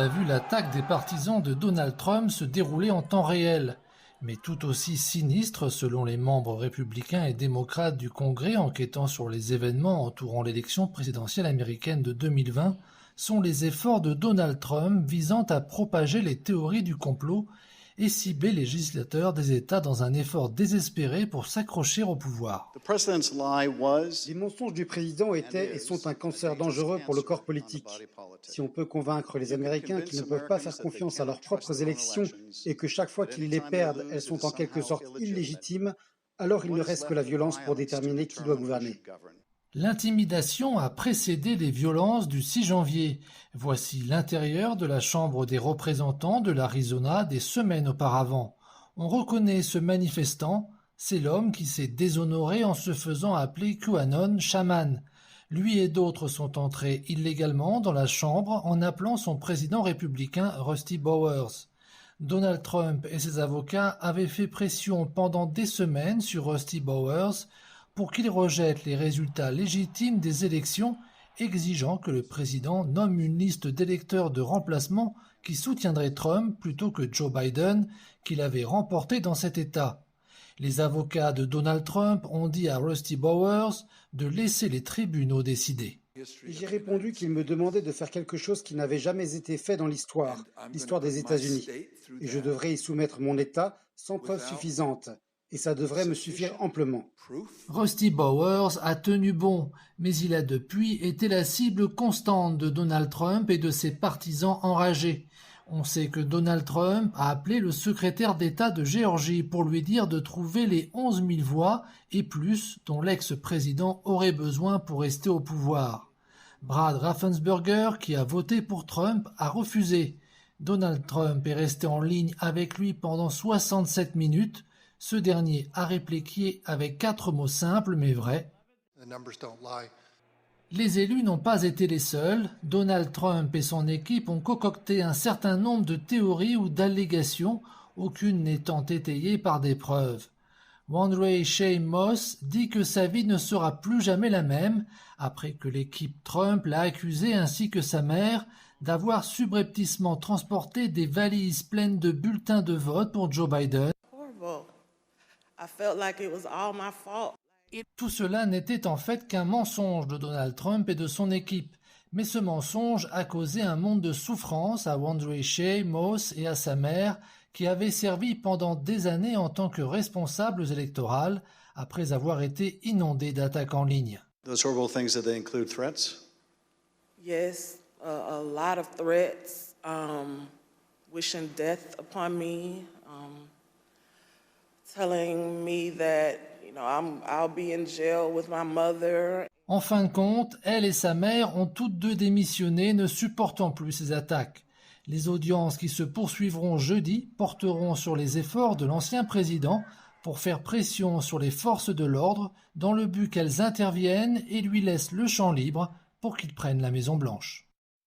a vu l'attaque des partisans de Donald Trump se dérouler en temps réel, mais tout aussi sinistre selon les membres républicains et démocrates du Congrès enquêtant sur les événements entourant l'élection présidentielle américaine de 2020 sont les efforts de Donald Trump visant à propager les théories du complot et cibler les législateurs des États dans un effort désespéré pour s'accrocher au pouvoir. Les mensonges du président étaient et sont un cancer dangereux pour le corps politique. Si on peut convaincre les Américains qu'ils ne peuvent pas faire confiance à leurs propres élections et que chaque fois qu'ils les perdent, elles sont en quelque sorte illégitimes, alors il ne reste que la violence pour déterminer qui doit gouverner. L'intimidation a précédé les violences du 6 janvier. Voici l'intérieur de la Chambre des représentants de l'Arizona des semaines auparavant. On reconnaît ce manifestant, c'est l'homme qui s'est déshonoré en se faisant appeler QAnon chaman. Lui et d'autres sont entrés illégalement dans la Chambre en appelant son président républicain Rusty Bowers. Donald Trump et ses avocats avaient fait pression pendant des semaines sur Rusty Bowers pour qu'il rejette les résultats légitimes des élections, exigeant que le président nomme une liste d'électeurs de remplacement qui soutiendraient Trump plutôt que Joe Biden, qu'il avait remporté dans cet État. Les avocats de Donald Trump ont dit à Rusty Bowers de laisser les tribunaux décider. J'ai répondu qu'il me demandait de faire quelque chose qui n'avait jamais été fait dans l'histoire des États-Unis. Et je devrais y soumettre mon État sans preuve suffisante. Et ça devrait me suffire amplement. Rusty Bowers a tenu bon, mais il a depuis été la cible constante de Donald Trump et de ses partisans enragés. On sait que Donald Trump a appelé le secrétaire d'État de Géorgie pour lui dire de trouver les 11 000 voix et plus dont l'ex-président aurait besoin pour rester au pouvoir. Brad Raffensperger, qui a voté pour Trump, a refusé. Donald Trump est resté en ligne avec lui pendant 67 minutes. Ce dernier a répliqué avec 4 mots simples mais vrais. Les élus n'ont pas été les seuls. Donald Trump et son équipe ont concocté un certain nombre de théories ou d'allégations, aucune n'étant étayée par des preuves. Wandray Shane Moss dit que sa vie ne sera plus jamais la même après que l'équipe Trump l'a accusé ainsi que sa mère d'avoir subrepticement transporté des valises pleines de bulletins de vote pour Joe Biden. Et tout cela n'était en fait qu'un mensonge de Donald Trump et de son équipe. Mais ce mensonge a causé un monde de souffrance à Wandray Shea Moss et à sa mère, qui avaient servi pendant des années en tant que responsables électorales, après avoir été inondés d'attaques en ligne. Those horrible things, that they include threats? Yes, a lot of threats, wishing death upon me, telling me that, I'll be in jail with my mother. En fin de compte, elle et sa mère ont toutes deux démissionné, ne supportant plus ces attaques. Les audiences qui se poursuivront jeudi porteront sur les efforts de l'ancien président pour faire pression sur les forces de l'ordre dans le but qu'elles interviennent et lui laissent le champ libre pour qu'il prenne la Maison-Blanche.